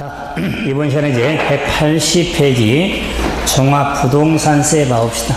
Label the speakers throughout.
Speaker 1: 자, 이번 시간에 이제 180페이지 종합부동산세 봐봅시다.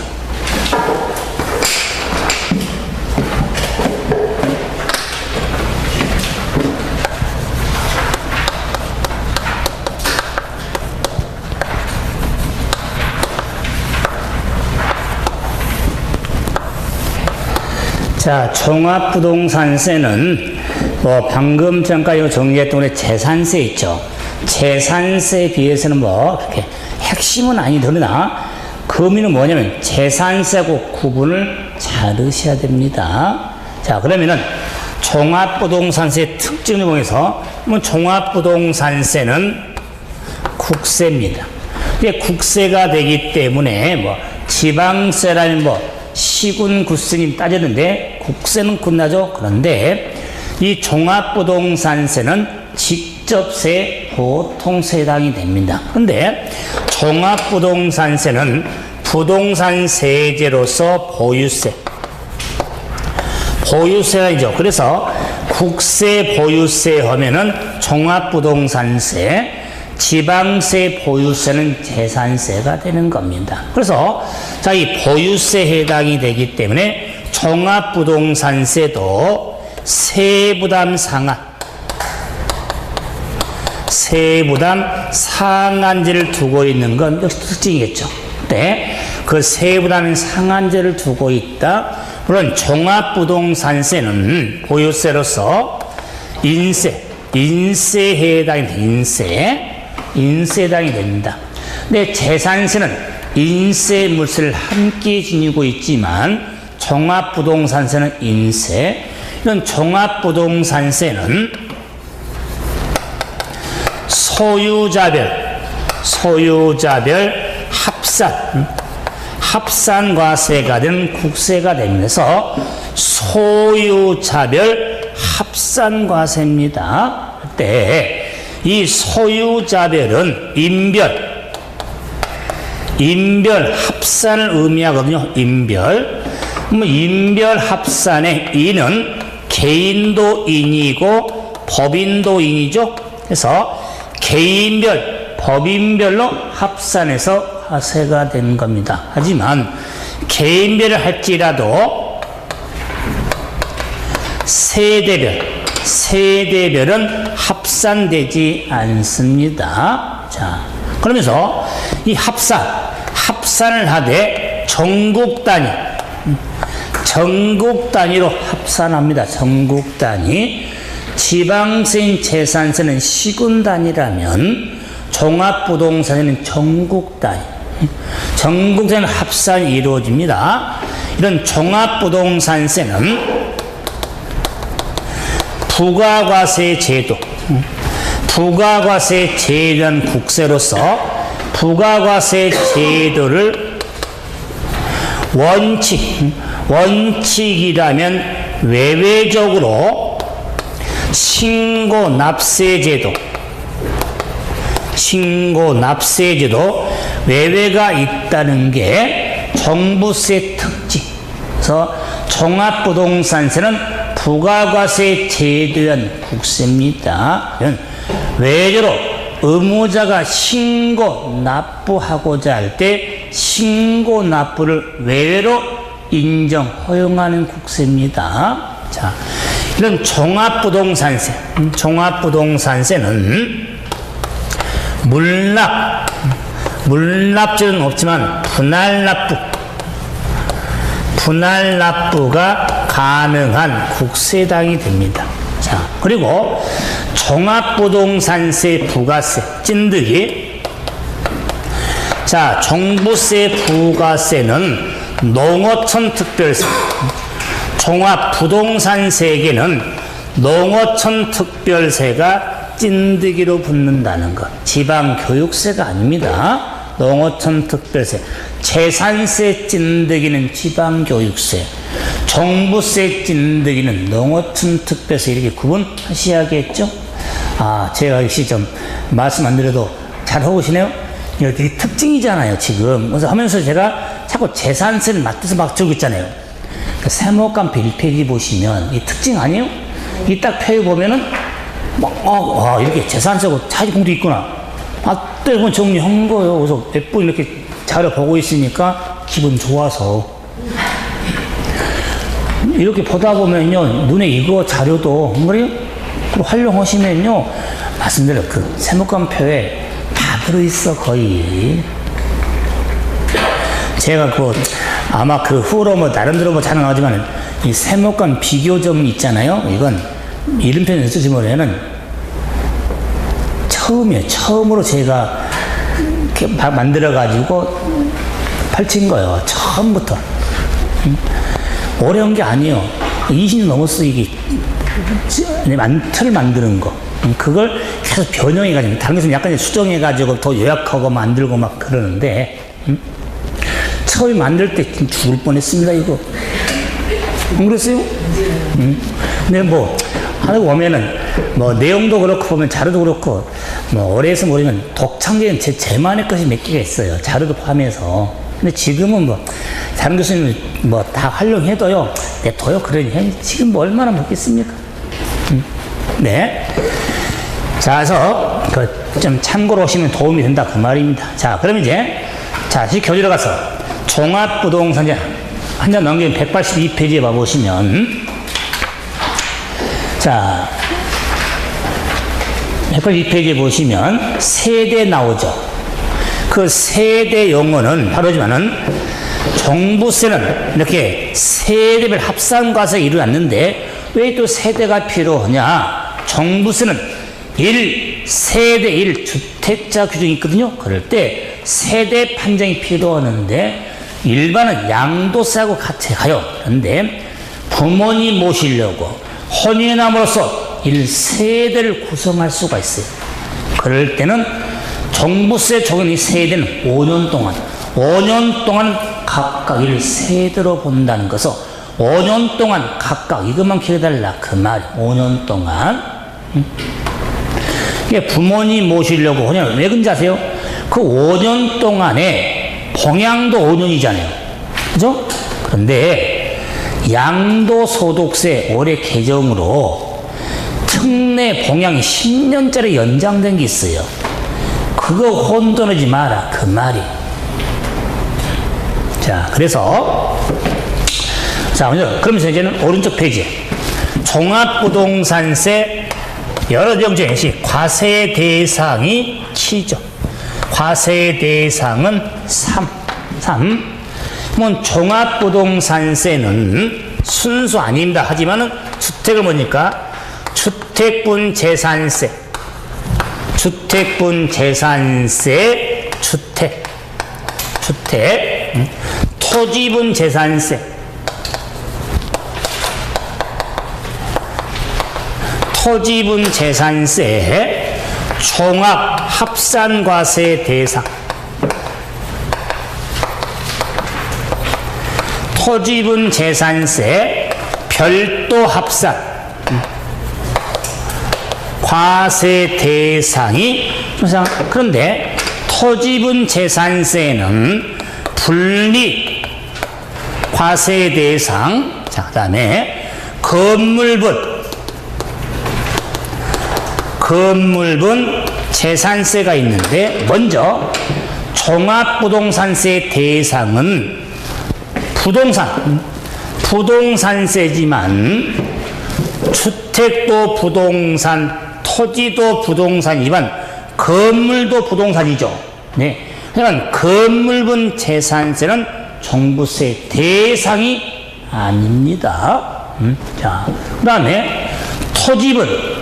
Speaker 1: 자, 종합부동산세는 뭐 방금 전까지 정리했던 우리 재산세 있죠. 재산세에 비해서는 뭐 그렇게 핵심은 아니더나 그 의미는 뭐냐면 재산세하고 구분을 잘 하셔야 됩니다. 자, 그러면은 종합부동산세 특징을 보면서 종합부동산세는 국세입니다. 이게 국세가 되기 때문에 뭐 지방세라는 뭐 시군 구세님 따졌는데 국세는 끝나죠. 그런데 이 종합부동산세는 직접세 보통세에 해당이 됩니다. 그런데 종합부동산세는 부동산 세제로서 보유세가 있죠. 그래서 국세 보유세 하면은 종합부동산세, 지방세 보유세는 재산세가 되는 겁니다. 그래서 자, 이 보유세에 해당이 되기 때문에 종합부동산세도 세부담 상한제를 두고 있는 건 역시 특징이겠죠. 근데 그 세부담 상한제를 두고 있다. 물론 종합부동산세는 보유세로서 인세에 해당이 됩니다. 인세에 해당이 됩니다. 근데 재산세는 인세 물세를 함께 지니고 있지만 종합부동산세는 인세. 이런 종합부동산세는 소유자별 합산과세가 된 국세가 되면서 소유자별 합산과세입니다. 그때 이 소유자별은 인별 합산을 의미하거든요. 인별 합산의 인은 개인도 인이고 법인도 인이죠. 그래서 개인별, 법인별로 합산해서 화세가 된 겁니다. 하지만 개인별을 할지라도 세대별은 합산되지 않습니다. 자, 그러면서 이 합산을 하되 전국 단위로 합산합니다. 전국 단위. 지방세인 재산세는 시군 단위라면 종합부동산세는 전국 단위. 전국세는 합산이 이루어집니다. 이런 종합부동산세는 부가과세 제도는 국세로서 부가과세 제도를 원칙이라면 외외적으로 신고납세제도 외외가 있다는 게 정부세 특징. 그래서 종합부동산세는 부가과세 제도한 국세입니다. 외외적으로 의무자가 신고 납부하고자 할 때 신고 납부를 외외로 허용하는 국세입니다. 자, 이런 종합부동산세는 물납제는 없지만 분할납부가 가능한 국세당이 됩니다. 자, 그리고 종합부동산세 부가세 찐득이. 자, 종부세 부가세는 농어촌 특별세. 종합부동산세에게는 농어촌 특별세가 찐득이로 붙는다는 것. 지방교육세가 아닙니다. 농어촌 특별세. 재산세 찐득이는 지방교육세. 종부세 찐득이는 농어촌 특별세. 이렇게 구분하셔야겠죠? 아, 제가 역시 좀 말씀 안 드려도 잘 해오시네요? 이거 되게 특징이잖아요, 지금. 그래서 하면서 제가 자꾸 재산세를 맞춰서 막 적고 있잖아요. 세목간표 1페이지 보시면 이 특징 아니에요? 이 딱 펴 보면은 와, 이렇게 재산세고 차익공도 있구나. 때문에 정리한 거예요. 그래서 몇 분 이렇게 자료 보고 있으니까 기분 좋아서. 이렇게 보다 보면요, 눈에 이거 자료도, 그래요? 활용하시면요, 말씀대로 그 세무관표에 다 들어있어, 거의. 제가 아마 후로 나름대로 잘 나오지만, 이 세무관 비교점 있잖아요. 이건 이름표는 쓰시면은 처음으로 제가 이렇게 만들어가지고 펼친 거예요. 처음부터. 어려운 게 아니에요. 20년 넘었어, 이게. 틀 만드는 거. 그걸 계속 변형해가지고, 다른 것은 약간 수정해가지고 더 요약하고 만들고 막 그러는데, 처음에 만들 때 죽을 뻔 했습니다, 이거. 안 그랬어요? 근데 하다 보면은, 내용도 그렇고 보면 자료도 그렇고, 오래해서 모르면 독창적인 제만의 것이 몇 개가 있어요. 자료도 포함해서. 근데 지금은 다른 교수님 다 활용해도요, 둬요. 그러니, 지금 얼마나 먹겠습니까? 네. 자, 그래서, 좀 참고로 하시면 도움이 된다. 그 말입니다. 자, 그럼 다시 교재로 가서, 종합부동산자, 한 장 넘기면 182페이지에 봐보시면, 자, 182페이지에 보시면 세대 나오죠. 그 세대 용어는 바로지만은 종부세는 이렇게 세대별 합산과세가 일어났는데 왜 또 세대가 필요하냐? 종부세는 1세대 1주택자 규정이 있거든요. 그럴 때 세대 판정이 필요하는데 일반은 양도세하고 같이 가요. 그런데 부모님 모시려고 혼인함으로써 1세대를 구성할 수가 있어요. 그럴 때는 종부세 적용이 세대는 5년 동안 각각 1세대로 본다는 것은 5년 동안 각각 이것만 기억해달라 그 말. 5년 동안 이게 부모님 모시려고 혼인을 왜 그런지 아세요? 그 5년 동안에 봉양도 5년이잖아요. 그죠? 그런데 양도소득세 올해 개정으로 특례 봉양이 10년짜리 연장된 게 있어요. 그거 혼돈하지 마라 그 말이. 자, 그래서 그러면서 이제는 오른쪽 페이지 종합부동산세 여러 정책 시 과세 대상이 7죠. 과세 대상은 3. 종합부동산세는 순수 아닙니다. 하지만은 주택을 보니까 주택분 재산세, 주택, 토지분 재산세, 종합 합산과세 대상, 토지분 재산세 별도 합산 과세 대상이 그런데 토지분 재산세는 분리 과세 대상. 자, 그다음에 건물분 재산세가 있는데 먼저 종합부동산세 대상은 부동산세지만 주택도 부동산, 토지도 부동산이지만 건물도 부동산이죠. 네. 그러니까 건물분 재산세는 종부세 대상이 아닙니다. 자, 그 다음에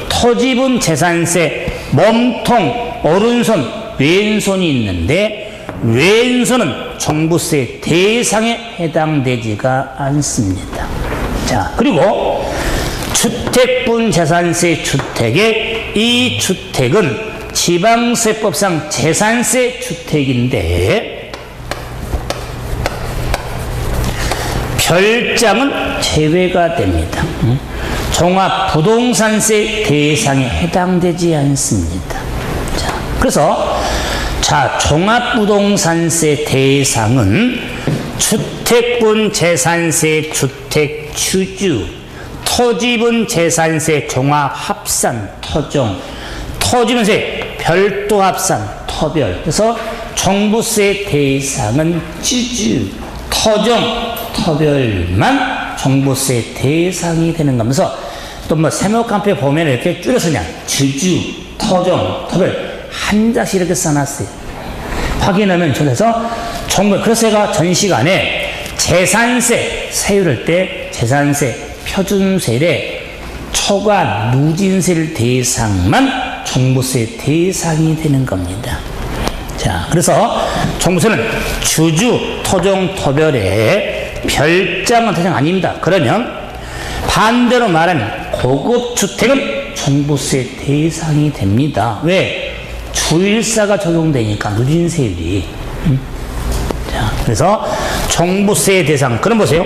Speaker 1: 토지분 재산세 몸통, 오른손, 왼손이 있는데 왼손은 종부세 대상에 해당되지가 않습니다. 자, 그리고 주택분 재산세 주택의 이 주택은 지방세법상 재산세 주택인데 별장은 제외가 됩니다. 종합부동산세 대상에 해당되지 않습니다. 자, 그래서 종합부동산세 대상은 주택분 재산세 주택 취주, 토지분 재산세 종합합산 토종, 토지분세 별도 합산 토별. 그래서 종부세 대상은 찌주, 토종, 토별만 종부세 대상이 되는 거면서 또 뭐 세목간표에 보면 이렇게 줄여서 그냥 주주, 토종, 토별 한 장씩 이렇게 써놨어요. 확인하면 저래서 종부. 그래서 제가 전 시간에 재산세 세율할 때 재산세 표준세율에 초과 누진세를 대상만 종부세 대상이 되는 겁니다. 자, 그래서 종부세는 주주, 토종, 토별의 별장은 대상 아닙니다. 그러면 반대로 말하면 고급 주택은 종부세 대상이 됩니다. 왜? 주일사가 적용되니까 누진세율이. 자, 그래서 종부세 대상. 그럼 보세요.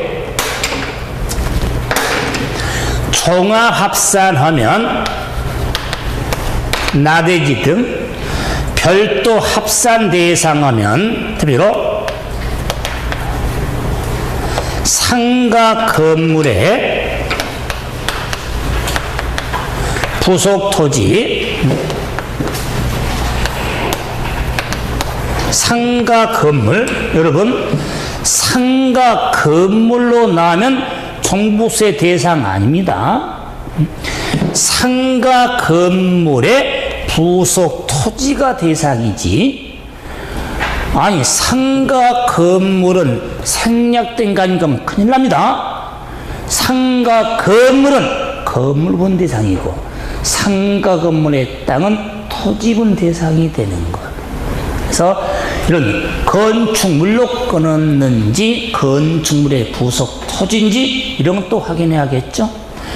Speaker 1: 종합합산하면 나대지 등 별도 합산 대상하면 특별로 상가 건물의 부속 토지, 상가 건물, 여러분 상가 건물로 나오면 종부세 대상 아닙니다. 상가 건물의 부속 토지가 대상이지. 아니 상가 건물은 생략된 거 아니면 큰일 납니다. 상가 건물은 건물분 대상이고 상가 건물의 땅은 토지분 대상이 되는 것. 그래서 이런 건축물로 끊었는지 건축물의 부속 토지인지 이런 것도 확인해야겠죠.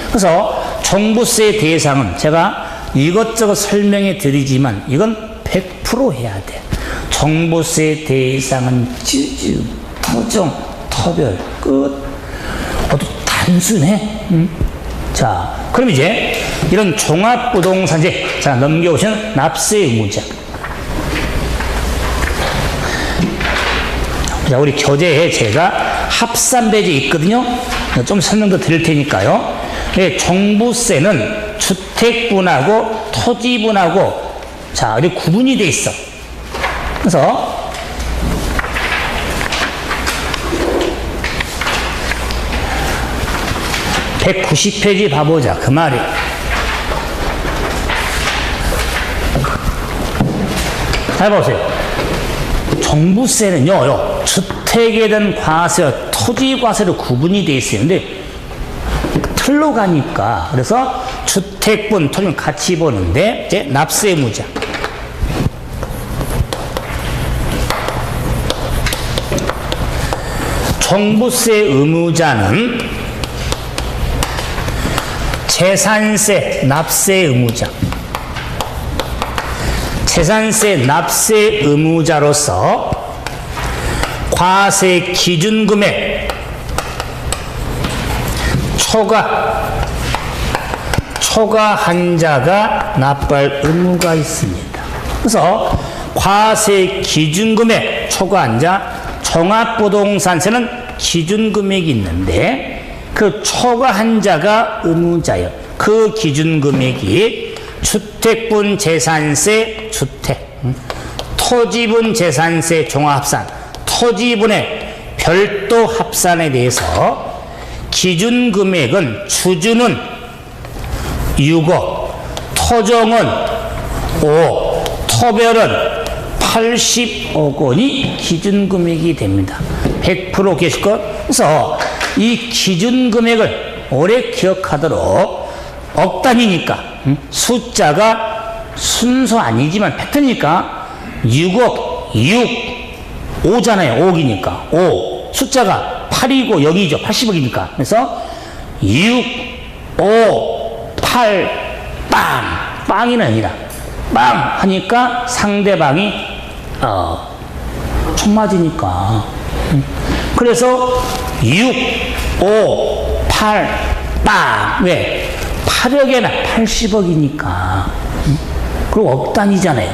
Speaker 1: 그래서 종부세 대상은 제가 이것저것 설명해 드리지만 이건 100% 해야 돼. 종부세 대상은 주주, 토종, 토별 끝. 모두 단순해. 자, 그럼 이제 이런 종합부동산세, 자 넘겨오시면 납세 의무자. 자, 우리 교재에 제가 합산배제 있거든요. 좀 설명 더 드릴 테니까요. 네, 종부세는 주택분하고 토지분하고 자, 이렇게 구분이 돼 있어. 그래서 190페이지 봐보자. 그 말이. 잘 보세요. 종부세는요, 주택에 대한 과세와 토지 과세로 구분이 돼 있어요. 근데 틀로 가니까, 그래서 주택분, 토지분 같이 보는데, 이제 납세 의무자. 종부세 의무자는 재산세 납세 의무자. 재산세 납세 의무자로서 과세 기준금액 초과한 자가 납부할 의무가 있습니다. 그래서 과세 기준금액 초과한 자, 종합부동산세는 기준금액이 있는데 그 초과한 자가 의무자예요. 그 기준금액이 주택분 재산세 주택, 토지분 재산세 종합합산, 토지분의 별도 합산에 대해서 기준금액은 주주는 6억, 토종은 5억, 토별은 80억 원이 기준금액이 됩니다. 100% 계실 것. 그래서 이 기준금액을 오래 기억하도록 억 단위니까 숫자가 순서 아니지만 패턴이니까 6억, 6, 5잖아요. 5억이니까 5. 숫자가 8이고 0이죠. 80억이니까. 그래서 6, 5, 8, 빵. 빵이는 아니라 빵 하니까 상대방이 총 맞으니까. 그래서 6, 5, 8, 빵. 왜? 8억에나 80억이니까. 그리고 억 단위잖아요.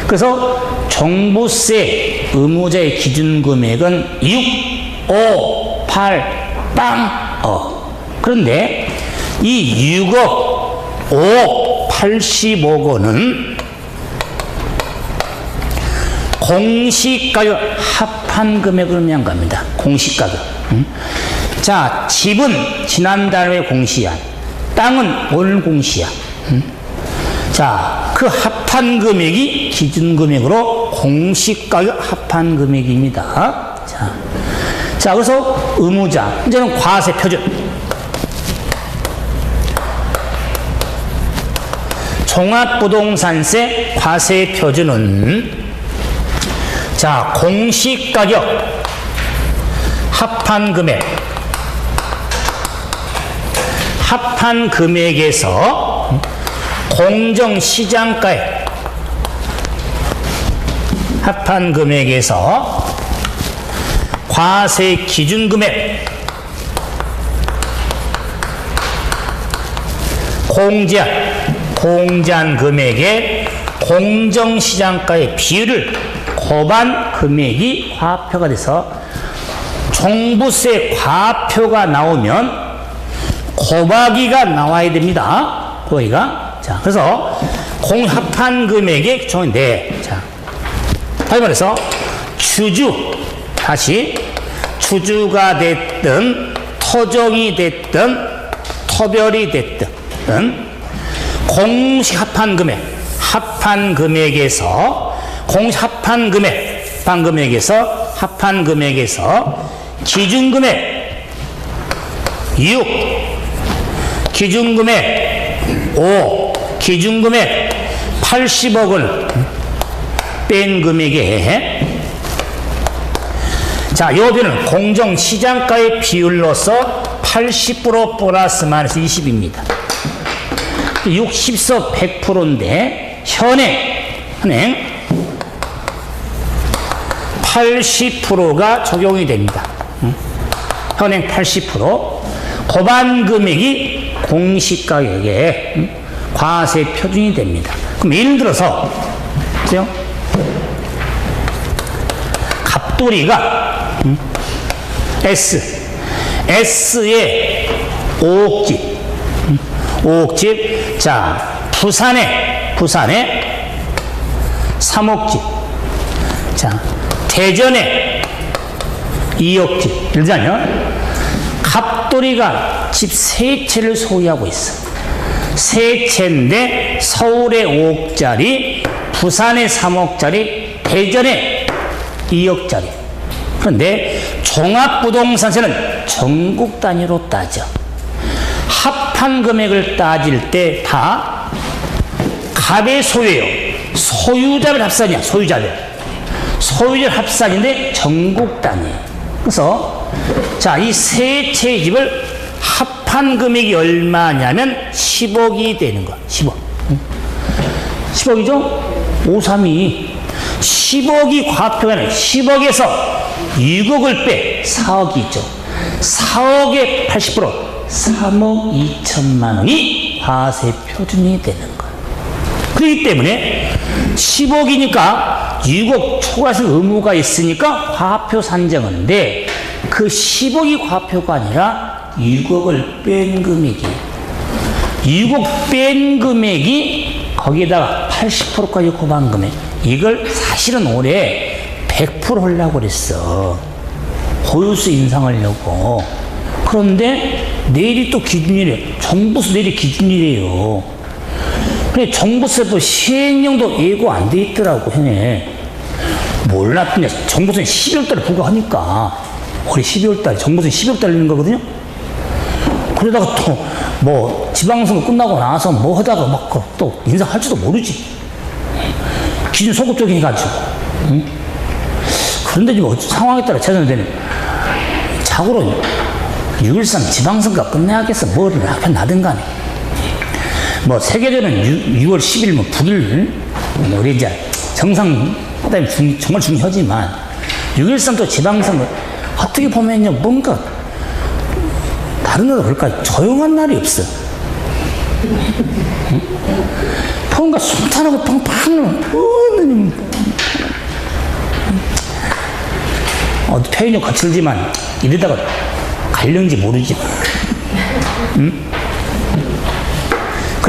Speaker 1: 그래서 종부세 의무자의 기준금액은 6, 5, 8, 빵, 억. 그런데 이 6억 5억 80억 원은 공시가격 합한 금액을 의미한 겁니다. 공시가격. 자, 집은 지난달에 공시한, 땅은 오늘 공시야. 자, 그 합한 금액이 기준금액으로 공시가격 합한 금액입니다. 자, 그래서 의무자, 이제는 과세 표준. 종합부동산세 과세 표준은 자, 공시가격 합한 금액, 합한 금액에서 공정시장가액, 합한 금액에서 과세 기준금액, 공제한 금액의 공정시장가의 비율을 곱한 금액이 과표가 돼서 종부세 과표가 나오면 곱하기가 나와야 됩니다. 곱하기가. 자, 그래서 공합한 금액의 규정인데, 자, 다시 말해서 주주가 됐든 토종이 됐든 토별이 됐든 공식 합한 금액에서 합한 금액에서 기준금액 6, 기준금액 5, 기준금액 80억을 뺀 금액에 자, 요비는 공정시장가의 비율로서 80% 플러스 마이너스 20입니다. 60서 100%인데 현행 80%가 적용이 됩니다. 현행 80%. 곱한 금액이 공시가격에 과세 표준이 됩니다. 그럼 예를 들어서 보세요. 갑돌이가 S에 5억집. 자, 부산에 3억집. 자, 대전에 2억집. 예를 들자면 갑돌이가 집 3채를 소유하고 있어. 3채인데 서울에 5억짜리, 부산에 3억짜리, 대전에 2억짜리. 그런데 종합부동산세는 전국 단위로 따져. 합한 금액을 따질 때 다 갑의 소유예요. 소유자별 합산이야. 소유자 합산인데 전국 단위. 그래서 자, 이 세 채의 집을 합한 금액이 얼마냐면 10억이 되는 거야. 10억. 10억이죠? 532. 10억이 과표가 아니라 10억에서 6억을 빼 4억이 있죠. 4억의 80% 3억 2천만 원이 과세 표준이 되는 거예요. 그렇기 때문에 10억이니까 6억 초과해서 의무가 있으니까 과표 산정하는데 그 10억이 과표가 아니라 6억을 뺀 금액이 6억 뺀 금액이 거기에다가 80%까지 곱한 금액 이걸 사실은 올해 100% 하려고 그랬어. 보유세 인상하려고. 그런데 내일이 또 기준이래. 정부세 내일이 기준이래요. 근데 정부세법 시행령도 예고 안 돼 있더라고, 현에. 몰랐더니 정부세는 12월 달에 부과하니까. 올해 12월 달에, 정부세는 12월 달에 있는 거거든요? 그러다가 또, 뭐, 지방선거 끝나고 나서 뭐 하다가 막 또 인상할지도 모르지. 기준 소극적인 해가지고. 응? 그런데 뭐 상황에 따라 재선되는 자고로 6.13 지방선거 끝내야겠어. 뭐를 하편 나든 간에. 뭐 세계대회는 6월 10일 뭐 북일 우리 이제 정상 그다음에 정말 중요하지만 6.13 또 지방선거 어떻게 보면요 뭔가 다른 나라 볼까 조용한 날이 없어. 응? 뭔가 순탄하고 팡팡 표현이 거칠지만 이러다가 갈려는지 모르지. 응?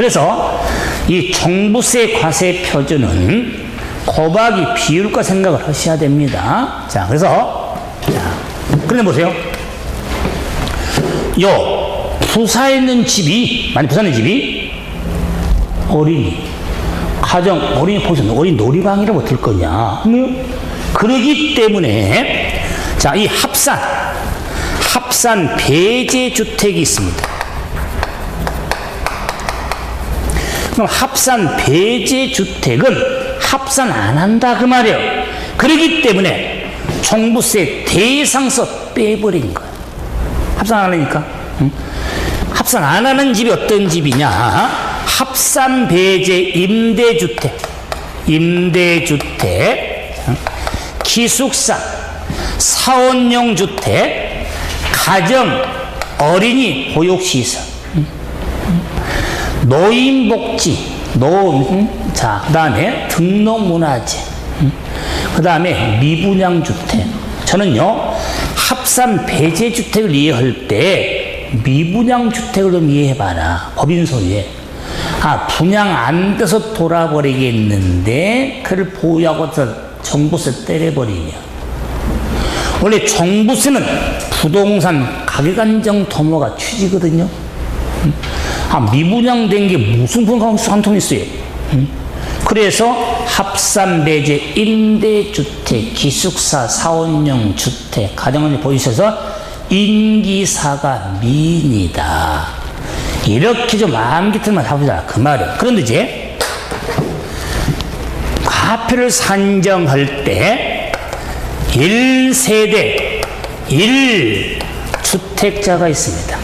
Speaker 1: 그래서 이 종부세 과세 표준은 곱하기 비율과 생각을 하셔야 됩니다. 자, 그래서, 그런데 보세요. 요, 부사에 있는 집이, 만약 부사에 있는 집이 어린이, 가정, 어린이 포션, 어린이 놀이방이라고 들 거냐. 그러기 때문에, 자, 이 합산 배제주택이 있습니다. 그럼 합산 배제주택은 합산 안 한다 그 말이에요. 그러기 때문에 종부세 대상서 빼버린 거예요. 합산 안 하니까. 합산 안 하는 집이 어떤 집이냐? 합산 배제 임대주택, 기숙사, 사원용 주택, 가정, 어린이 보육시설, 노인복지, 자, 그 다음에 등록문화재, 그 다음에 미분양주택. 저는요, 합산 배제주택을 이해할 때 미분양주택을 좀 이해해봐라. 법인소유에. 분양 안 돼서 돌아버리겠는데, 그를 보유하고서 종부세 때려버리냐. 원래 종부세는 부동산 가격안정 도모가 취지거든요. 미분양된 게 무슨 상통이 있어요. 그래서 합산배제 임대주택, 기숙사, 사원용 주택, 가정을 보이셔서 인기사가 미인이다. 이렇게 좀 마음 깊게만 해보자 그 말이에요. 그런데 이제 과표를 산정할 때 1세대 1주택자가 있습니다.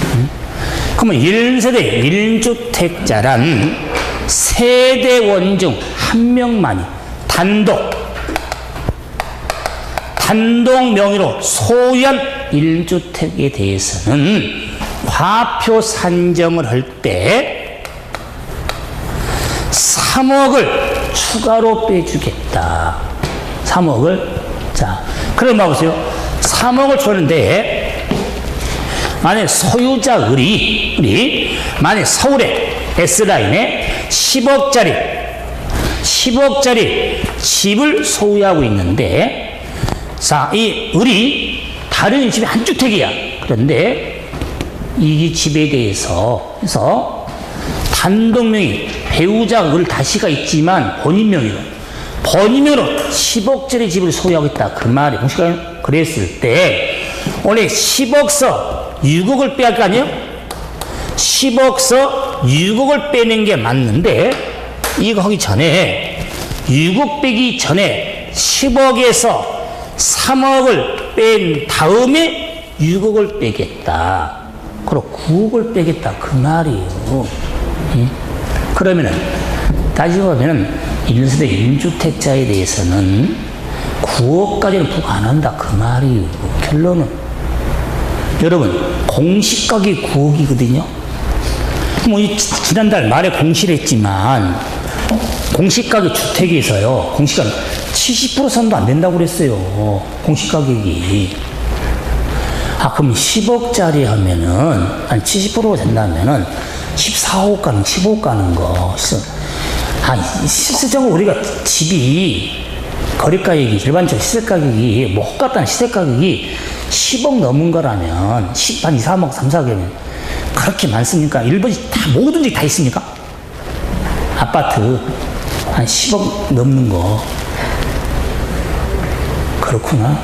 Speaker 1: 그러면 1세대 1주택자란 세대원 중 한 명만이 단독 명의로 소유한 1주택에 대해서는 과표 산정을 할 때 3억을 추가로 빼주겠다. 3억을. 자, 그럼 봐보세요. 3억을 주는데, 만약 소유자 을이 만약 서울에 S라인에 10억짜리 집을 소유하고 있는데, 자, 이 을이 다른 집이 한 주택이야. 그런데 이 집에 대해서 그래서 단독 명의 배우자 을 다시가 있지만 본인 명의로 10억짜리 집을 소유하고 있다. 그 말이 공식가요? 그랬을 때 원래 10억서 6억을 빼야 할 거 아니에요? 10억서 6억을 빼는 게 맞는데, 이거 하기 전에 6억 빼기 전에 10억에서 3억을 뺀 다음에 6억을 빼겠다. 그리고 9억을 빼겠다. 그 말이에요. 그러면은 따지고 보면은 1세대 1주택자에 대해서는 9억까지는 부과 안 한다. 그 말이에요. 결론은. 여러분, 공시가격이 9억이거든요. 지난달 말에 공시를 했지만, 공시가격 주택에서요, 공시가격 70% 선도 안 된다고 그랬어요. 공시가격이. 그럼 10억짜리 하면은, 70%가 된다면은, 14억 가는, 15억 가는 거. 실질적으로 우리가 집이, 거래가격이, 일반적으로 시세가격이, 혹같다는 시세가격이 10억 넘은 거라면, 한 2, 3억, 3, 4억이면, 그렇게 많습니까? 일본이 모든 집이 다 있습니까? 아파트 한 10억 넘는 거. 그렇구나.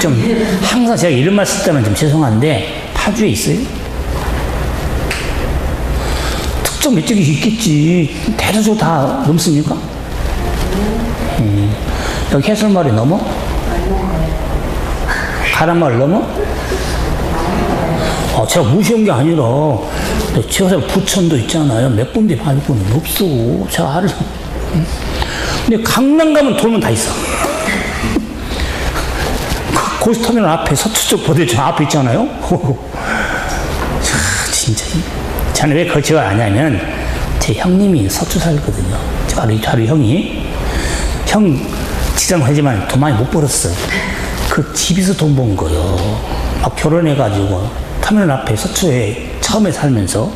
Speaker 1: 좀 항상 제가 이런 말 쓸 때는 좀 죄송한데, 파주에 있어요? 특정 몇 쪽이 있겠지. 대다수가 다 넘습니까? 여기 해설마을이 넘어? 가란마을 넘어? 제가 무시한 게 아니라, 제가 부천도 있잖아요. 몇 군데 말고는 없어. 제가 알아. 근데 강남 가면 돌면 다 있어. 고속터미널 앞에 서초쪽 보대천 앞에 있잖아요. 진짜. 저는 왜 그걸 제가 아냐면, 제 형님이 서초 살거든요. 바로 형이. 형 직장 하지만 돈 많이 못 벌었어요. 그 집에서 돈 번 거요. 막 결혼해가지고 터미널 앞에 서초에 처음에 살면서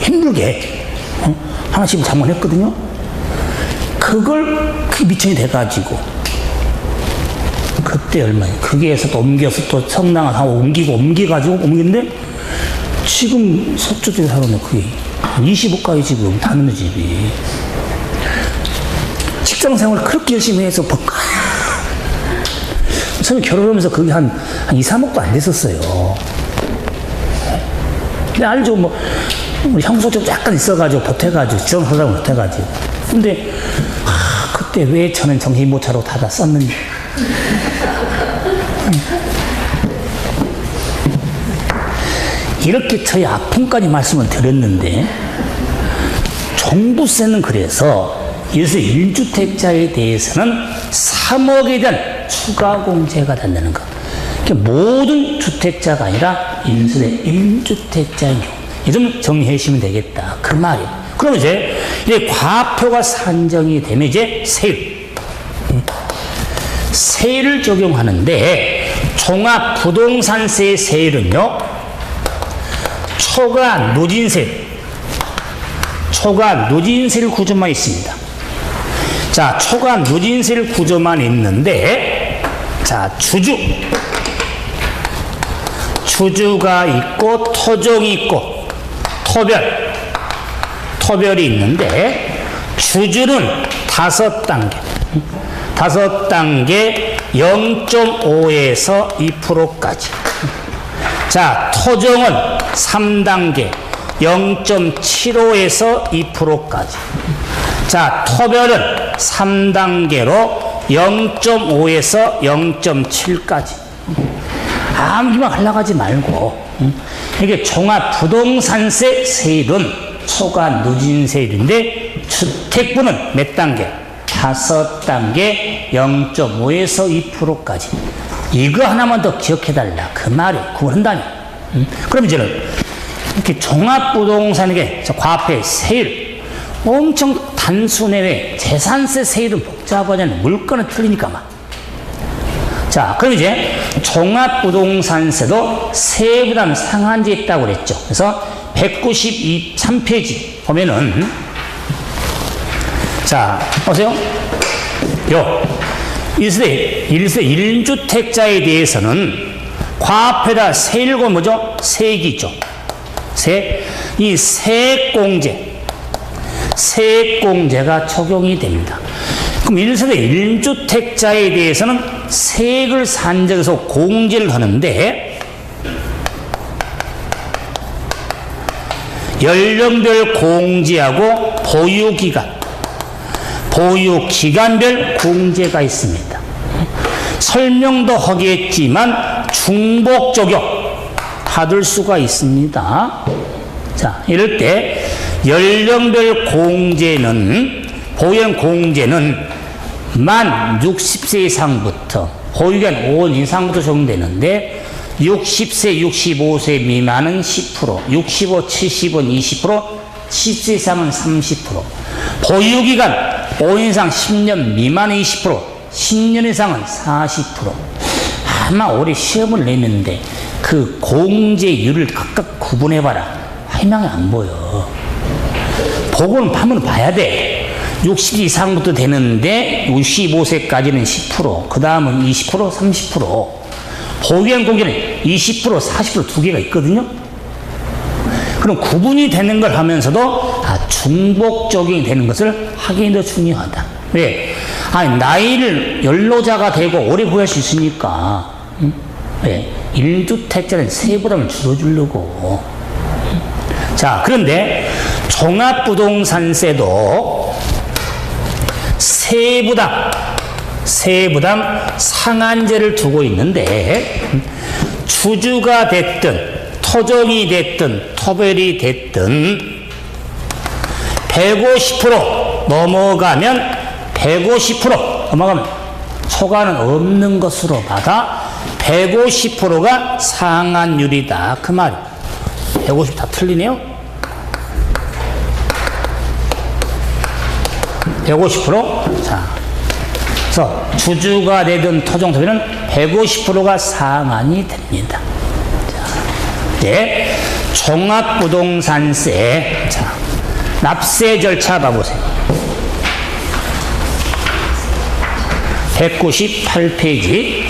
Speaker 1: 힘들게 하나씩 장만했거든요. 그걸 그 미천이 돼가지고 그때 얼마예요? 거기에서 또 옮겨서 또 성당을 하고 옮겨가지고 옮겼는데 지금 서초 쪽에 살았네. 그게 25가지 지금 다는 집이. 직장 생활 그렇게 열심히 해서 처음에 결혼하면서 그게 한 2, 3억도 안 됐었어요. 근데 알죠. 뭐, 우리 형수 좀 약간 있어가지고 보태가지고, 직장 살다 못해가지고. 근데, 그때 왜 저는 정신 못 차리고 다 썼는지. 이렇게 저희 아픔까지 말씀을 드렸는데, 종부세는 그래서, 요새 1주택자에 대해서는 3억에 대한 추가 공제가 된다는 거. 그러니까 모든 주택자가 아니라 인수대 1주택자인 경우. 이 점 정리해 주시면 되겠다. 그 말이에요. 그럼 이제 과표가 산정이 되면 이제 세율을 적용하는데 종합부동산세 세율은요. 초과 누진세율 구조만 있습니다. 자, 초과 누진세율 구조만 있는데, 자, 주주가 있고, 토종이 있고, 토별이 있는데, 주주는 5단계, 0.5에서 2%까지. 자, 토종은 3단계, 0.75에서 2%까지. 자, 토별은 3단계로 0.5에서 0.7까지. 아무기만 하려고 말고. 이게 종합부동산세 세율은 초과 누진세율인데 주택부는 몇 단계? 5단계 0.5에서 2%까지. 이거 하나만 더 기억해달라. 그 말이 구분한다면. 그럼 이제는 이렇게 종합부동산에게 과표의 세율 엄청 단순해. 왜? 재산세 세율은 복잡하잖아요. 물건은 틀리니까만. 자, 그럼 이제 종합부동산세도 세부담 상한제 있다고 그랬죠. 그래서 193페이지 보면은, 자, 보세요. 1주택자에 대해서는 과표에다 세율과 뭐죠? 세액이죠. 이 세액공제가 적용이 됩니다. 그럼 1주택자에 대해서는 세액을 산정해서 공제를 하는데 연령별 공제하고 보유기간별 공제가 있습니다. 설명도 하겠지만 중복 적용 받을 수가 있습니다. 자, 이럴 때 연령별 공제는 보유한 공제는 만 60세 이상부터 보유기간 5년 이상부터 적용되는데 60세, 65세 미만은 10%, 65, 70은 20%, 70세 이상은 30%, 보유기간 5년 이상 10년 미만은 20%, 10년 이상은 40%. 아마 올해 시험을 내는데 그 공제율을 각각 구분해봐라. 희망이 안 보여. 보고는 한번 봐야 돼. 60 이상부터 되는데 65세까지는 10%, 그 다음은 20%, 30%. 보유한 공제는 20%, 40% 두 개가 있거든요. 그럼 구분이 되는 걸 하면서도 중복 적용이 되는 것을 하기 더 중요하다. 왜? 나이를 연로자가 되고 오래 보유할 수 있으니까. 왜? 1주택자는 세부담을 줄여주려고. 자, 그런데 종합부동산세도 세부담 상한제를 두고 있는데 주주가 됐든 토종이 됐든 토별이 됐든 150% 넘어가면 초과는 없는 것으로 받아 150%가 상한율이다. 그 말이에요. 150 다 틀리네요. 150%. 자, 그래서 주주가 되든 토종토별은 150%가 상한이 됩니다. 자, 이제 종합부동산세. 자, 납세 절차 봐보세요. 198페이지.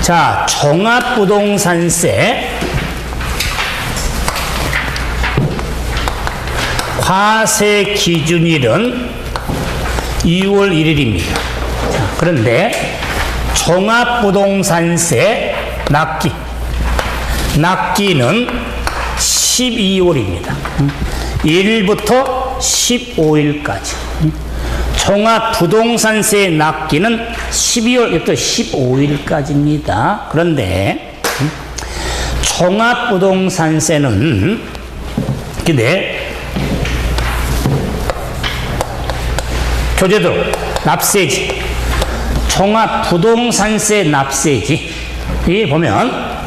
Speaker 1: 자, 종합부동산세 과세 기준일은 2월 1일입니다. 자, 그런데 종합부동산세 납기는 12월입니다. 1일부터 15일까지. 종합부동산세 납기는 12월부터 15일까지입니다. 그런데 종합부동산세는 근데 교재도 납세지. 종합부동산세 납세지. 여기 보면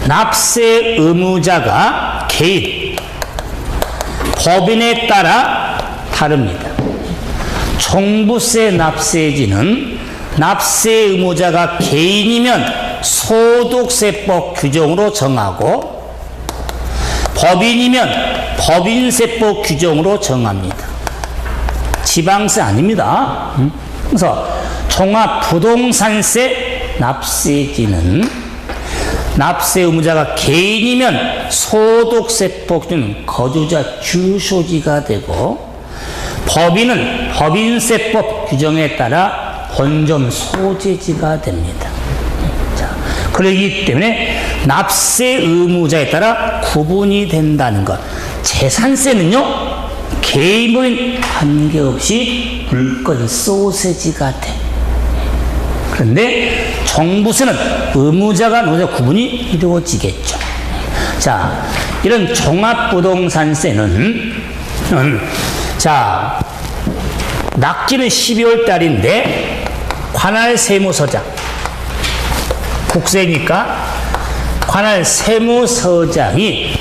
Speaker 1: 납세 의무자가 개인, 법인에 따라 다릅니다. 종부세 납세지는 납세 의무자가 개인이면 소득세법 규정으로 정하고 법인이면 법인세법 규정으로 정합니다. 지방세 아닙니다. 그래서 종합부동산세 납세지는 납세 의무자가 개인이면 소득세법 규정 거주자 주소지가 되고 법인은 법인세법 규정에 따라 본점 소재지가 됩니다. 자, 그러기 때문에 납세 의무자에 따라 구분이 된다는 것. 재산세는요, 개인법인 관계없이 물건 소재지가 돼. 그런데 종부세는 의무자가 노자 구분이 이루어지겠죠. 자, 이런 종합부동산세는 자, 납기는 12월 달인데 관할 세무서장, 국세니까 관할 세무서장이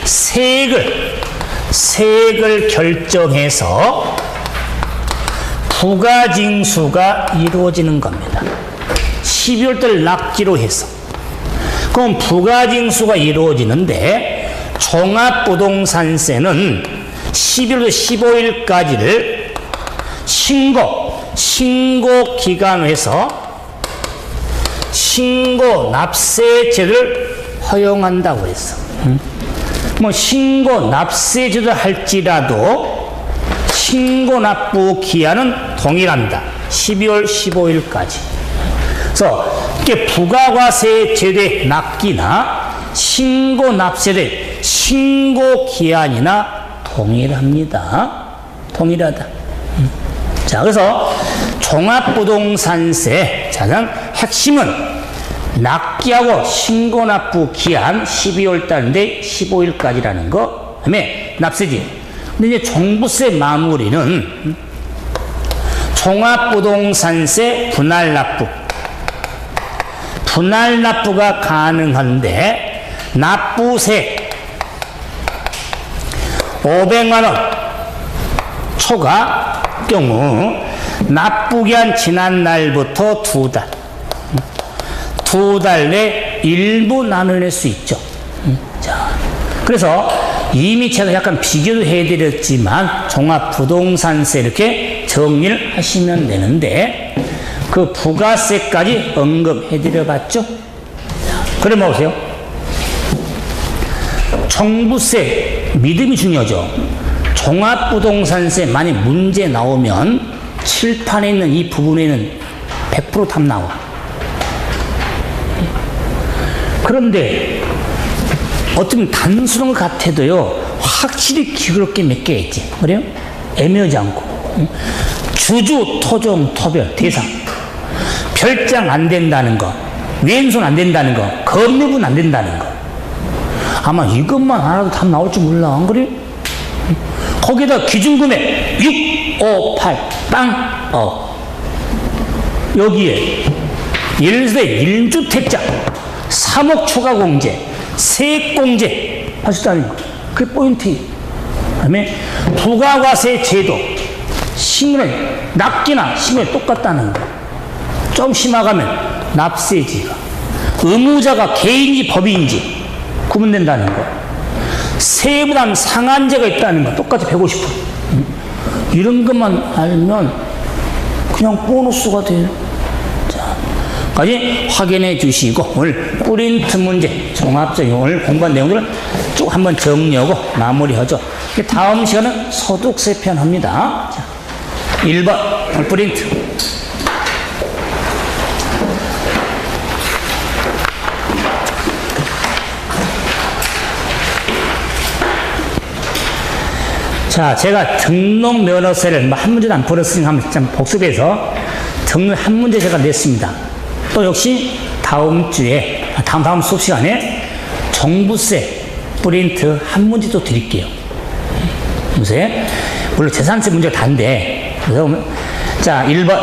Speaker 1: 세액을 결정해서 부가징수가 이루어지는 겁니다. 12월달 납기로 해서. 그럼 부가징수가 이루어지는데 종합부동산세는 11월 15일까지를 신고 기간에서 신고 납세 제도를 허용한다고 했어. 뭐 신고 납세 제도를 할지라도 신고 납부 기한은 동일합니다. 12월 15일까지. 그래서 이게 부가과세 제도의 납기나 신고 납세의 신고 기한이나 동일합니다. 동일하다. 자, 그래서 종합부동산세 가장 핵심은 납기하고 신고 납부 기한 12월 달인데 15일까지라는 거. 그다음에 납세지. 근데 이제 종부세 마무리는 종합부동산세 분할 납부. 분할 납부가 가능한데 납부세 500만 원 초과 경우 납부기한 지난 날부터 2달. 2달 내 일부 나눠낼 수 있죠. 자, 그래서 이미 제가 약간 비교도 해드렸지만 종합부동산세 이렇게 정리를 하시면 되는데 그 부가세까지 언급해드려 봤죠? 그럼 보세요. 종부세 믿음이 중요하죠. 종합부동산세 만약 문제 나오면 칠판에 있는 이 부분에는 100% 답 나와. 그런데 어쩌면 단순한 것 같아도요, 확실히 기울게 몇 개 있지. 그래요? 애매하지 않고. 주주, 토종, 토별, 대상. 별장 안 된다는 거, 왼손 안 된다는 거, 건매분 안 된다는 거. 아마 이것만 알아도 답 나올 줄 몰라. 안 그래? 거기다 기준금액 6, 5, 8, 빵, 여기에 예를 들어 1주택자 3억 초과 공제, 세액 공제 할 수 있다는 거. 그게 포인트. 그 다음에 부가과세 제도 식물은 납기나 식물이 똑같다는 거. 좀 심하가면 납세지가. 의무자가 개인인지 법인인지 구분된다는 거. 세부담 상한제가 있다는 거. 똑같이 150%. 이런 것만 알면 그냥 보너스가 돼요. 자, 까지 확인해 주시고 오늘 프린트 문제 종합적인 오늘 공부한 내용들을 쭉 한번 정리하고 마무리하죠. 다음 시간은 소득세 편 합니다. 자, 1번 프린트. 자, 제가 등록 면허세를 한 문제도 안 풀었으니까 한번 복습해서 등록 한 문제 제가 냈습니다. 또 역시 다음 주에, 다음 수업 시간에 종부세 프린트 한 문제 또 드릴게요. 보세요. 물론 재산세 문제가 다인데. 그래서 자, 1번.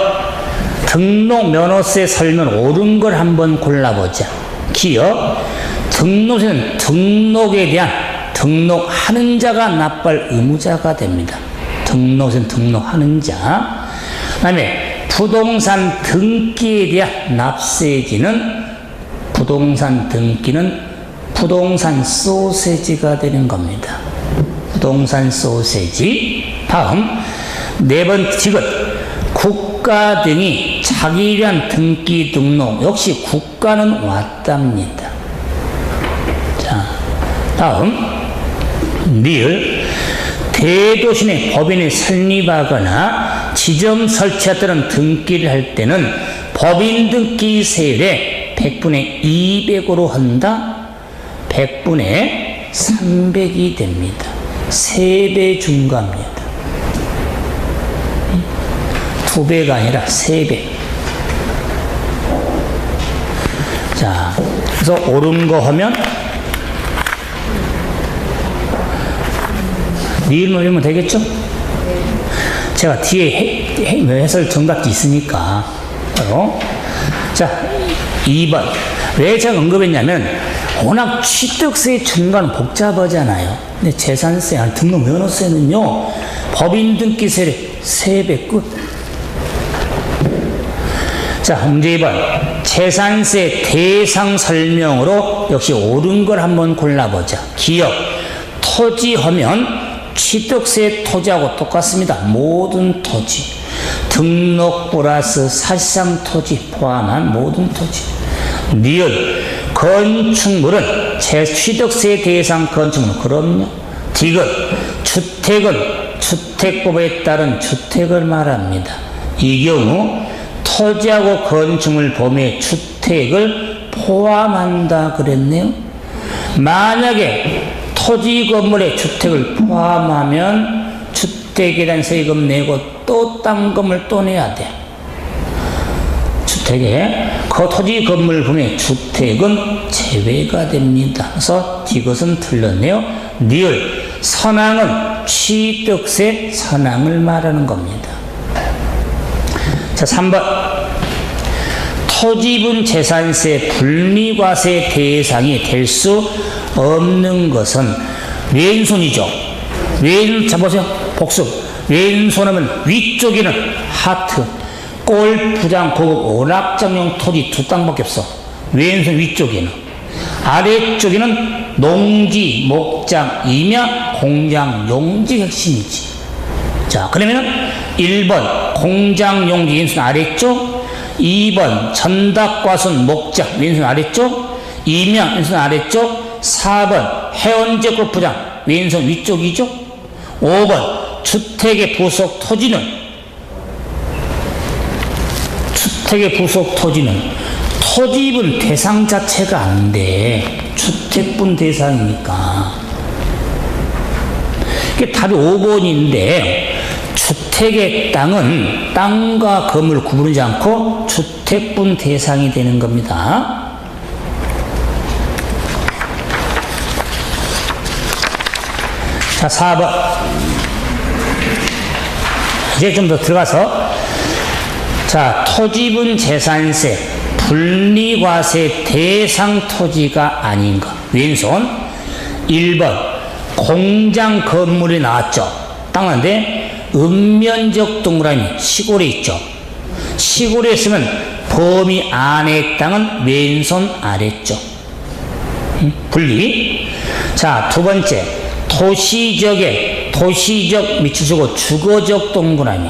Speaker 1: 등록 면허세 설명 옳은 걸 한번 골라보자. 기억. 등록세는 등록에 대한 등록하는 자가 납부할 의무자가 됩니다. 등록세는 등록하는 자. 그 다음에 부동산 등기에 대한 납세지는 부동산 등기는 부동산 소세지가 되는 겁니다. 부동산 소세지. 다음 4번 지금 국가 등이 자기에 대한 등기 등록 역시 국가는 왔답니다. 자, 다음 리을 대도시 내 법인이 설립하거나 지점 설치하도록 등기를 할 때는 법인 등기 세율의 100분의 200으로 한다. 100분의 300이 됩니다. 3배 중과입니다. 2배가 아니라 3배. 자, 그래서 옳은 거 하면 리을만 외우면 되겠죠? 제가 뒤에 해설 정답지 있으니까. 자, 2번. 왜 제가 언급했냐면, 워낙 취득세 중과는 복잡하잖아요. 근데 재산세, 등록 면허세는요, 법인 등기세율 3배 끝. 자, 문제 2번. 재산세 대상 설명으로 역시 옳은 걸 한번 골라보자. 기억. 토지 하면 취득세 토지하고 똑같습니다. 모든 토지. 등록 플러스 사실상 토지 포함한 모든 토지. 리을. 건축물은 취득세 대상 건축물. 그럼요. 디귿. 주택은 주택법에 따른 주택을 말합니다. 이 경우 토지하고 건축물 범위에 주택을 포함한다 그랬네요. 만약에 토지 건물에 주택을 포함하면 주택에 대한 세금 내고 또 딴 건물 또 내야 돼. 주택에 그 토지 건물 범위에 주택은 제외가 됩니다. 그래서 이것은 틀렸네요. 리을 선항은 취득세 선항을 말하는 겁니다. 자, 3번. 토지분 재산세 불미과세 대상이 될 수 없는 것은 왼손이죠. 자, 보세요. 복습. 왼손하면 위쪽에는 하트, 골프장, 고급 오락장용 토지 2땅밖에 없어. 왼손 위쪽에는. 아래쪽에는 농지, 목장, 임야, 공장, 용지 핵심이지. 자, 그러면은 1번 공장, 용지 왼손 아래쪽, 2번 전닭과순, 목장 왼손 아래쪽, 임야 왼손 아래쪽, 4번 해원제 골프장 왼손 위쪽이죠. 5번 주택의 부속 토지는 토지분 대상 자체가 안 돼. 주택분 대상이니까. 이게 답이 5번인데 주택의 땅은 땅과 건물을 구분하지 않고 주택분 대상이 되는 겁니다. 자, 4번. 이제 좀 더 들어가서 자, 토지분 재산세 분리과세 대상 토지가 아닌 것. 왼손 1번 공장 건물이 나왔죠. 땅인데 읍면적 동그라미 시골에 있죠. 시골에 있으면 범위 안의 땅은 왼손 아래쪽. 분리. 자, 두 번째. 도시적 밑줄 주고 주거적 동그라미.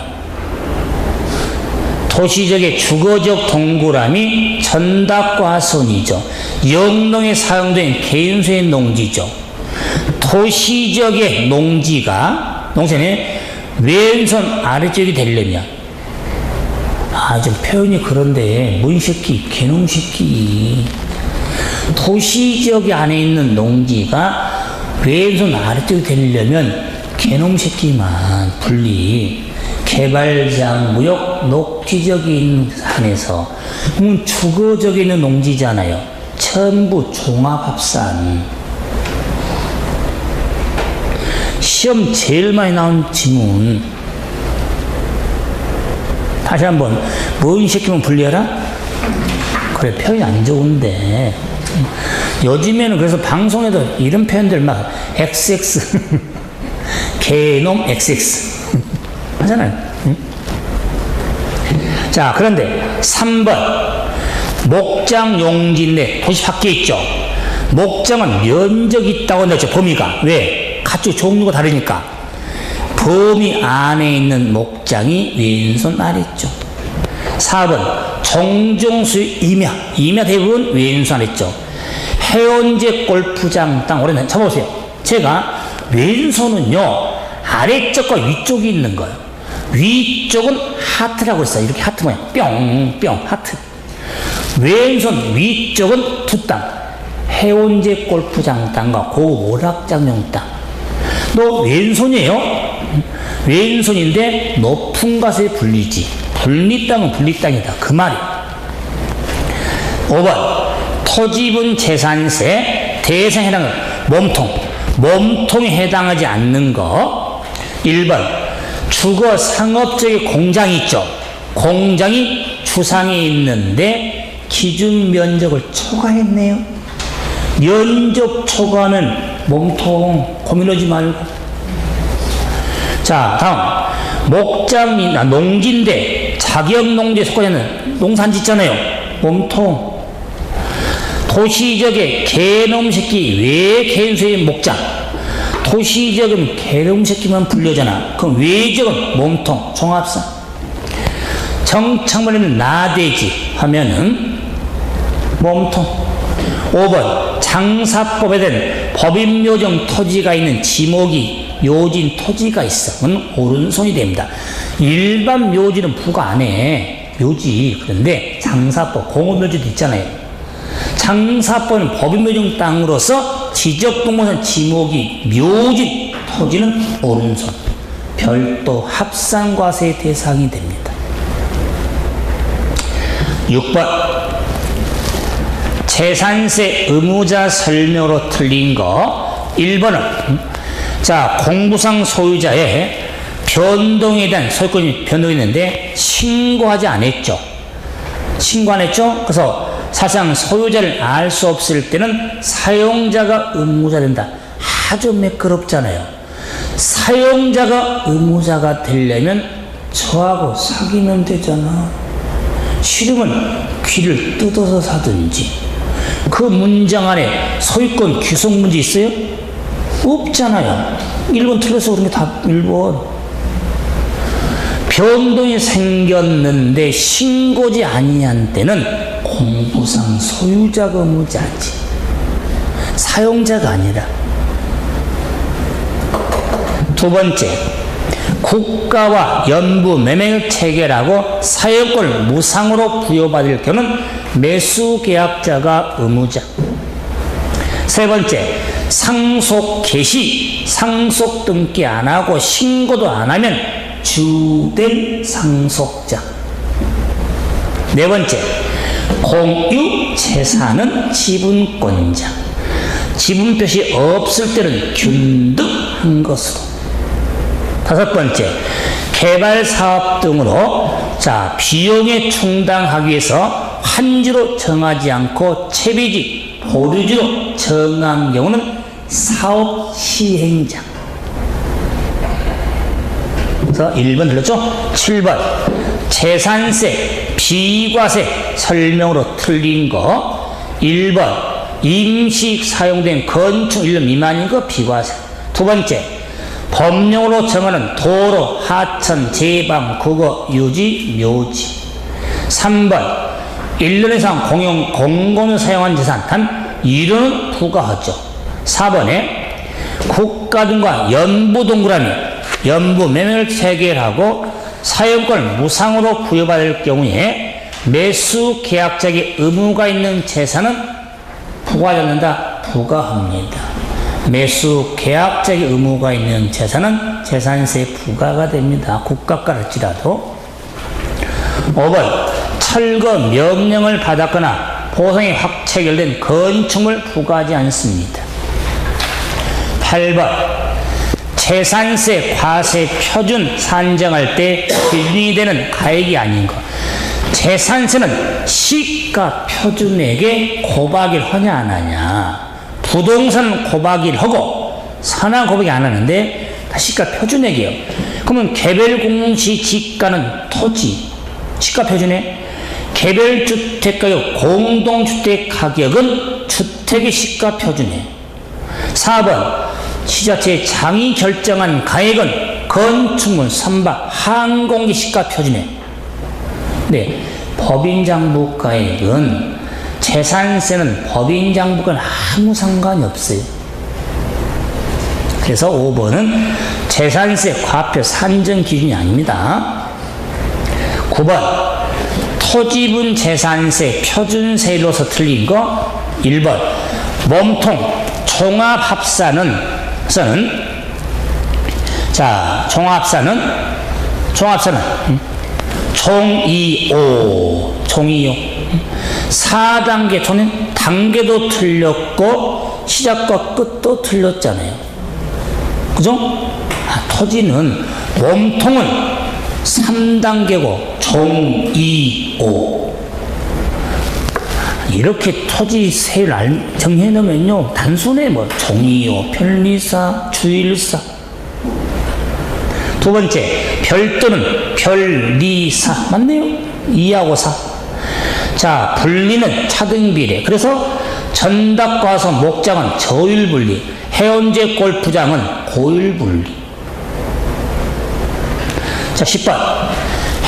Speaker 1: 도시적의 주거적 동그라미 전답과손이죠. 영농에 사용된 개인수의 농지죠. 도시적의 농지는 왼손 아래쪽이 되려면, 좀 표현이 그런데 뭔 새끼, 개놈 새끼. 도시지역에 안에 있는 농지가 왼손 아래쪽이 되려면 개놈 새끼만 분리. 개발장, 무역, 녹지적인 산에서 주거적에 있는 농지잖아요. 전부 종합합산. 시험 제일 많이 나온 지문. 다시 한번, 뭔 새끼만 분리해라? 그래, 표현이 안 좋은데. 요즘에는 그래서 방송에도 이런 표현들 막 XX 개놈 XX 하잖아요. 자, 그런데 3번 목장 용지인데 도시 밖에 있죠. 목장은 면적이 있다고 냈죠. 범위가. 왜? 각종 종류가 다르니까. 범위 안에 있는 목장이 왼손 아래쪽. 4번 종종수 임야 대부분 왼손 아래쪽. 해운제 골프장 땅 오래는 잡아보세요. 제가 왼손은요 아래쪽과 위쪽이 있는 거예요. 위쪽은 하트라고 했어요. 이렇게 하트 모양 뿅뿅 하트. 왼손 위쪽은 두 땅. 해운제 골프장 땅과 고급 오락장용 땅. 너 왼손이에요? 왼손인데 높은 곳에 분리지. 분리 땅은 분리 땅이다. 그 말이. 5번 토지분 재산세 대상에 해당하는 몸통에 해당하지 않는 거. 1번 주거 상업적인 공장이 있죠. 공장이 주상에 있는데 기준 면적을 초과했네요. 면적 초과는 몸통 고민하지 말고. 자, 다음 목장이나 농지인데 자격농지에 속하지 않는 농산지 있잖아요. 몸통. 도시적의 개놈 새끼 왜 개인수의 목장? 도시적은 개놈 새끼만 불려잖아. 그럼 외적은 몸통 종합산. 정착물에는 나대지 하면은 몸통. 5번 장사법에 대한 법인묘정 토지가 있는 지목이 묘진 토지가 있어. 그건 오른손이 됩니다. 일반 묘지는 부과 안 해. 묘지. 그런데 장사법 공업묘지도 있잖아요. 장사법은 법인묘정 땅으로서 지적동물원 지목이 묘진 토지는 오른손. 별도 합산과세 대상이 됩니다. 6번 재산세 의무자 설명으로 틀린 거. 1번은 자 공부상 소유자의 변동에 대한 소유권이 변동했는데 신고하지 않았죠. 신고 안 했죠. 그래서 사실상 소유자를 알 수 없을 때는 사용자가 의무자 된다. 아주 매끄럽잖아요. 사용자가 의무자가 되려면 저하고 사귀면 되잖아. 싫으면 귀를 뜯어서 사든지. 그 문장 안에 소유권 귀속 문제 있어요? 없잖아요. 1번 틀려서 그런 게 다 1번. 변동이 생겼는데 신고지 아니한 때는 공부상 소유자가 의무자지. 사용자가 아니라. 두 번째, 국가와 연부 매매 체결하고 사용권을 무상으로 부여받을 경우는 매수계약자가 의무자. 세 번째, 상속 개시, 상속 등기 안 하고 신고도 안 하면 주된 상속자. 네 번째, 공유 재산은 지분권자. 지분 표시 없을 때는 균등한 것으로. 다섯 번째, 개발 사업 등으로 자 비용에 충당하기 위해서 환지로 정하지 않고 채비지, 보류지로 정한 경우는 사업 시행자. 그래서 1번 틀렸죠? 7번 재산세, 비과세 설명으로 틀린 거 1번 임시 사용된 건축 1년 미만인 거 비과세. 두 번째 법령으로 정하는 도로, 하천, 제방, 국어, 유지, 묘지. 3번 1년 이상 공공을 사용한 재산 단 1년은 부과하죠. 4번에 국가 등과 연부 동그라미, 연부 매매를 체결하고 사용권을 무상으로 부여받을 경우에 매수 계약자에게 의무가 있는 재산은 부과하지 않는다. 부과합니다. 매수 계약자에게 의무가 있는 재산은 재산세 부과가 됩니다. 국가가 할지라도. 5번 철거 명령을 받았거나 보상이 확 체결된 건축물 부과하지 않습니다. 8번 재산세 과세 표준 산정할 때 기준이 되는 가액이 아닌 것. 재산세는 시가 표준액에 고박을 하냐 안 하냐. 부동산은 고박을 하고 산하 고박이 안 하는데 다 시가 표준액이에요. 그러면 개별 공시 지가는 토지 시가 표준액, 개별 주택 가격, 공동주택 가격은 주택의 시가 표준액. 4번 지자체의 장이 결정한 가액은 건축물, 선박, 항공기 시가 표준액. 네, 법인장부 가액은 재산세는 법인장부과는 아무 상관이 없어요. 그래서 5번은 재산세 과표 산정 기준이 아닙니다. 9번 토지분 재산세 표준세로서 틀린 거 1번 몸통 종합합산은 종이오 4단계 저는 단계도 틀렸고 시작과 끝도 틀렸잖아요. 그죠? 토지는 몸통은 3단계고 종이오 이렇게 토지세를 정해놓으면요 단순해. 뭐 종이오, 편리사, 주일사. 두 번째 별도는 별리사 맞네요. 2하고 4. 자 분리는 차등비례. 그래서 전답과서 목장은 저율분리, 해운제 골프장은 고율분리. 자 10번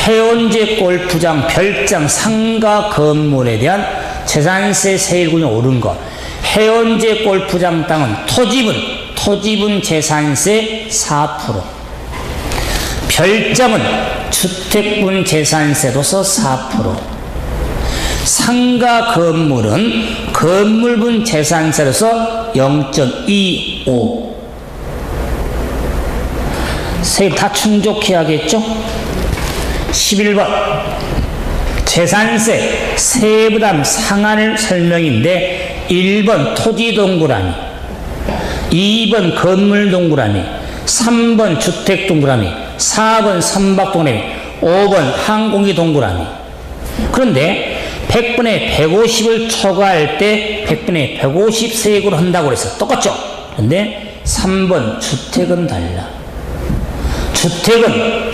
Speaker 1: 해운제 골프장 별장 상가 건물에 대한 재산세 세율군이 오른 것. 해운제 골프장 땅은 토지분 재산세 4%. 별장은 주택분 재산세로서 4%. 상가 건물은 건물분 재산세로서 0.25. 세율 다 충족해야겠죠? 11번 재산세 세부담 상한 설명인데 1번 토지 동그라미, 2번 건물 동그라미, 3번 주택 동그라미, 4번 선박 동그라미, 5번 항공기 동그라미. 그런데 100분의 150을 초과할 때 100분의 150 세액으로 한다고 그랬어. 똑같죠? 그런데 3번 주택은 달라. 주택은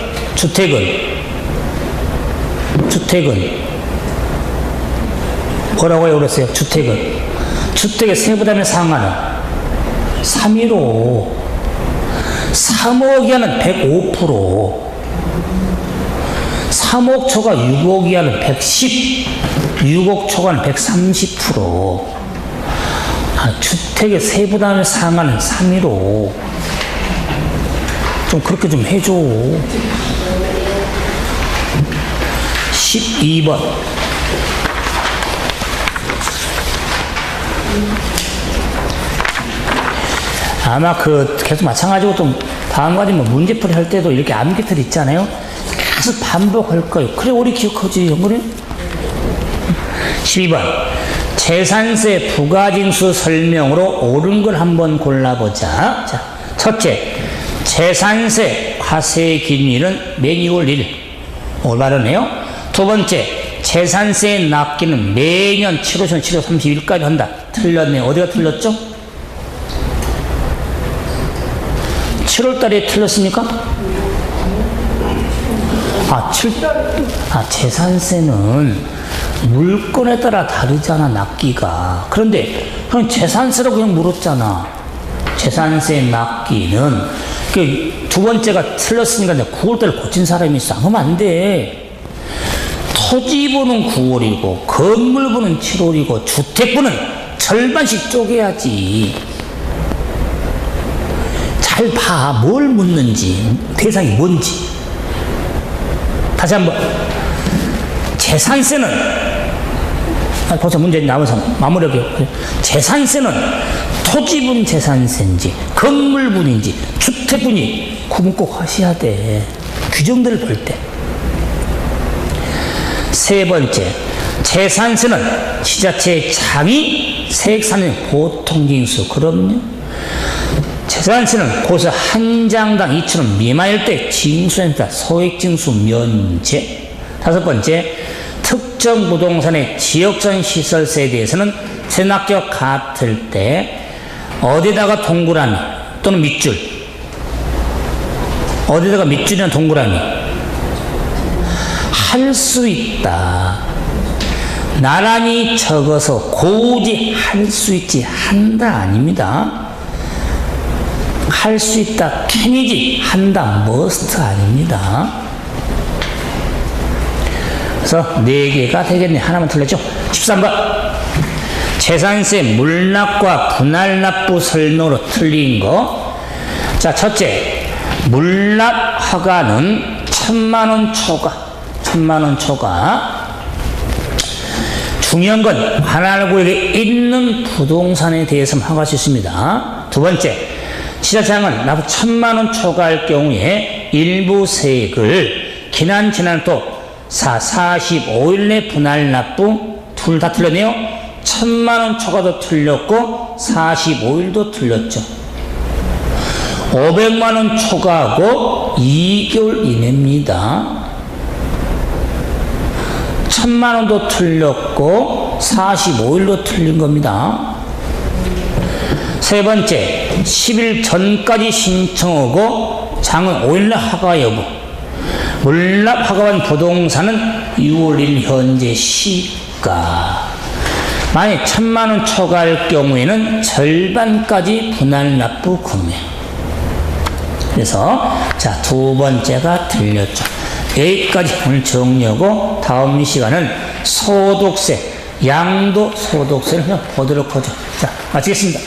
Speaker 1: 뭐라고 그랬어요? 주택의 세부담의 상한은 315. 3억 이하는 105%. 3억 초과 6억 이하는 110. 6억 초과는 130%. 주택의 세부담의 상한은 315. 좀 그렇게 좀 해줘. 12번 아마 계속 마찬가지고 또 다음 가지 문제풀이 할 때도 이렇게 암기틀 있잖아요. 계속 반복할 거예요. 그래 우리 기억하지. 그래? 12번 재산세 부가징수 설명으로 옳은 걸 한번 골라보자. 자, 첫째 재산세 과세 기준일은 매년 1일 올바르네요. 두 번째 재산세 납기는 매년 7월 7월 30일까지 한다. 틀렸네요. 어디가 틀렸죠? 7월 달에 틀렸습니까? 재산세는 물건에 따라 다르잖아, 납기가. 그런데 그냥 재산세라고 그냥 물었잖아. 재산세 납기는 두 번째가 틀렸으니까 이제 9월달에 고친 사람이 있어. 그러면 안 돼. 토지부는 9월이고 건물부는 7월이고 주택부는 절반씩 쪼개야지. 잘 봐. 뭘 묻는지, 대상이 뭔지. 다시 한번. 재산세는, 벌써 문제 나와서 마무리할게요. 재산세는 토지분 재산세인지 건물분인지 주택분이 구분 꼭 하셔야 돼. 규정들을 볼 때. 세 번째, 재산세는 지자체의 장이 세액사는 보통징수. 그럼요. 재산세는 고서 한 장당 2,000원 미만일 때 징수합니다. 소액징수 면제. 다섯 번째, 특정 부동산의 지역전 시설세에 대해서는 세납자와 같을 때 어디다가 동그라미 또는 밑줄, 어디다가 밑줄이나 동그라미 할 수 있다. 나란히 적어서 고지 할 수 있지 한다 아닙니다. 할 수 있다 캔이지 한다 머스트 아닙니다. 그래서 4개가 되겠네. 하나만 틀렸죠? 13번. 재산세 물납과 분할납부 설명으로 틀린 거. 자, 첫째, 물납 허가는 1,000만 원 초과. 중요한 건 관할구역에 있는 부동산에 대해서만 허가할 수 있습니다. 두 번째, 지자장은 납부 1,000만 원 초과할 경우에 일부 세액을 기난 지난 또 45일 내 분할 납부. 둘 다 틀렸네요. 1,000만 원 초과도 틀렸고 45일도 틀렸죠. 500만 원 초과하고 2개월 이내입니다. 1,000만 원도 틀렸고 45일도 틀린 겁니다. 세 번째, 10일 전까지 신청하고 장은 5일 내 허가 여부. 물납 허가한 부동산은 6월 1일 현재 시가. 만약 1,000만 원 초과할 경우에는 절반까지 분할 납부 금액. 그래서 자, 두 번째가 틀렸죠. 여기까지 오늘 정리하고 다음 시간은 소득세, 양도소득세를 보도록 하죠. 자, 마치겠습니다.